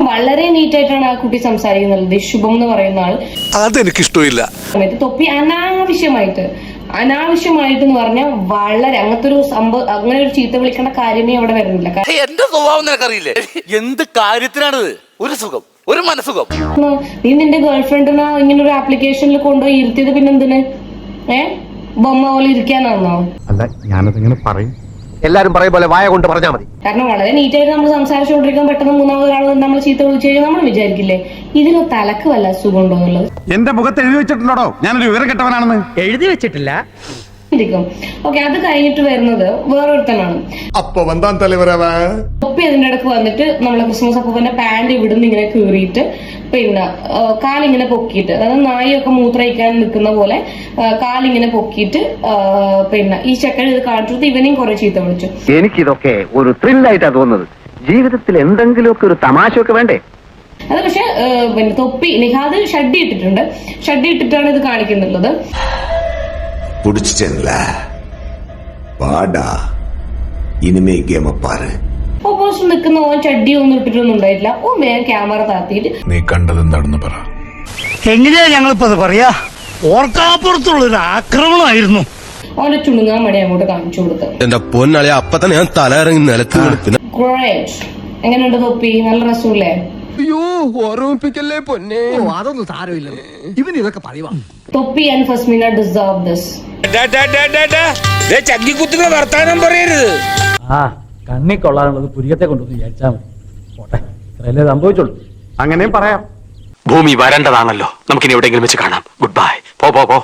വളരെ നീറ്റായിട്ടാണ് ആ കുട്ടി സംസാരിക്കുന്നത്. ശുഭം എന്ന് പറയുന്ന ആൾ അതെനിക്ക് ഇഷ്ടമില്ല. തൊപ്പി അനാവശ്യമായിട്ട് എന്ന് പറഞ്ഞാൽ വളരെ അങ്ങനത്തെ ഒരു സംഭവം, അങ്ങനെ ഒരു ചീത്ത വിളിക്കേണ്ട കാര്യമേ അവിടെ വരുന്നില്ല. എന്റെ സ്വഭാവം നിനക്കറിയില്ലേ? എന്ത് കാര്യത്തിനാണിത്? ഒരു സുഖം, ഒരു മനസുഖം. നീ നിന്റെ ഗേൾഫ്രണ്ടിനെ ഇങ്ങനെ ഒരു ആപ്ലിക്കേഷനിൽ കൊണ്ടുപോയി ഇരുത്തിയത് പിന്നെന്തിന്? ബൊമ്മ പോലെ ഇരിക്കാനാണോ? അല്ല, ഞാനതിങ്ങനെ പറയും. എല്ലാരും പറയും പോലെ വായ കൊണ്ട് പറഞ്ഞാൽ മതി. കാരണം വളരെ നീറ്റായിട്ട് നമ്മൾ സംസാരിച്ചുകൊണ്ടിരിക്കാൻ പെട്ടെന്ന് മൂന്നാമത് ഒരാൾ നമ്മൾ ചീത്ത വിളിച്ചു കഴിഞ്ഞാൽ നമ്മൾ വിചാരിക്കില്ലേ ഇതിന് തലക്ക് വല്ല സുഖം ഉണ്ടോ എന്നുള്ളത്. എന്റെ മുഖത്ത് എഴുതി വെച്ചിട്ടുണ്ടോ ഞാനൊരു വിവരം കെട്ടവനാണെന്ന്? എഴുതി വെച്ചിട്ടില്ല. ഓക്കെ, അത് കഴിഞ്ഞിട്ട് വരുന്നത് വേറൊരുത്തനാണ്. തൊപ്പി അതിന്റെ ഇടക്ക് വന്നിട്ട് നമ്മളെ ക്രിസ്മസ് അപ്പൂപ്പന്റെ പാന്റ് ഇവിടുന്ന് ഇങ്ങനെ കീറിയിട്ട് പിന്നെ കാലിങ്ങനെ പൊക്കിയിട്ട്, അതായത് നായൊക്കെ മൂത്രയിക്കാൻ നിൽക്കുന്ന പോലെ കാലിങ്ങനെ പൊക്കിയിട്ട് പിന്നെ ഈ ചെക്കൻ ഇത് കാണിച്ചിട്ട് ഇവനെയും കുറെ ചീത്ത വിളിച്ചു. എനിക്കിതൊക്കെ ഒരു ത്രില്ലായിട്ടാ തോന്നുന്നത്. ജീവിതത്തിൽ എന്തെങ്കിലുമൊക്കെ ഒരു തമാശയൊക്കെ വേണ്ടേ? അത് പക്ഷെ പിന്നെ തൊപ്പി നിഹാദ് ഷഡ്ഡി ഇട്ടിട്ടുണ്ട്. ഷഡ്ഡി ഇട്ടിട്ടാണ് ഇത് കാണിക്കുന്നുള്ളത്. ഓപ്പോസിറ്റ് നിൽക്കുന്ന ഓൻ ചഡ്ഡി ഒന്നും ഇട്ടിട്ടൊന്നും ഉണ്ടായിട്ടില്ല. ഓൻ വേഗം ക്യാമറ താത്തിയിട്ട് നീ കണ്ടത് എന്താണെന്ന് പറ. എങ്ങനെയാ ഞങ്ങളിപ്പോ പറയാ? ഓർക്കാപ്പുറത്തുള്ളൊരു ആക്രമണമായിരുന്നു. ഓന്റെ ചുണുങ്ങാൻ മടി അങ്ങോട്ട് കാണിച്ചു കൊടുത്ത്. എന്റെ പൊന്നളി അപ്പൊ തന്നെ ഞാൻ തല ഇറങ്ങി നിലത്ത്. എങ്ങനെയുണ്ട് തൊപ്പി? നല്ല രസമില്ലേ? അയ്യോ, ഓർമ്മിപ്പിക്കല്ലേ പൊന്നെ. അതൊന്നും സാരമില്ല, ഇവൻ ഇതൊക്കെ പറയുവാ. തൊപ്പി ആൻഡ് ഫസ്മിന ഡിസേർവ് ദിസ്. ചങ്കിക്കുത്തുന്ന വർത്താനം പറയരുത്. കണ്ണി കൊള്ളാനുള്ളത് പുരികത്തെ കൊണ്ടൊന്ന് വിചാരിച്ചാൽ മതി. പോട്ടെ, ഇത്രയല്ലേ സംഭവിച്ചുള്ളൂ. അങ്ങനെയും പറയാം. ഭൂമി വരേണ്ടതാണല്ലോ. നമുക്കിനി എവിടെയെങ്കിലും വെച്ച് കാണാം. Good bye. പോ.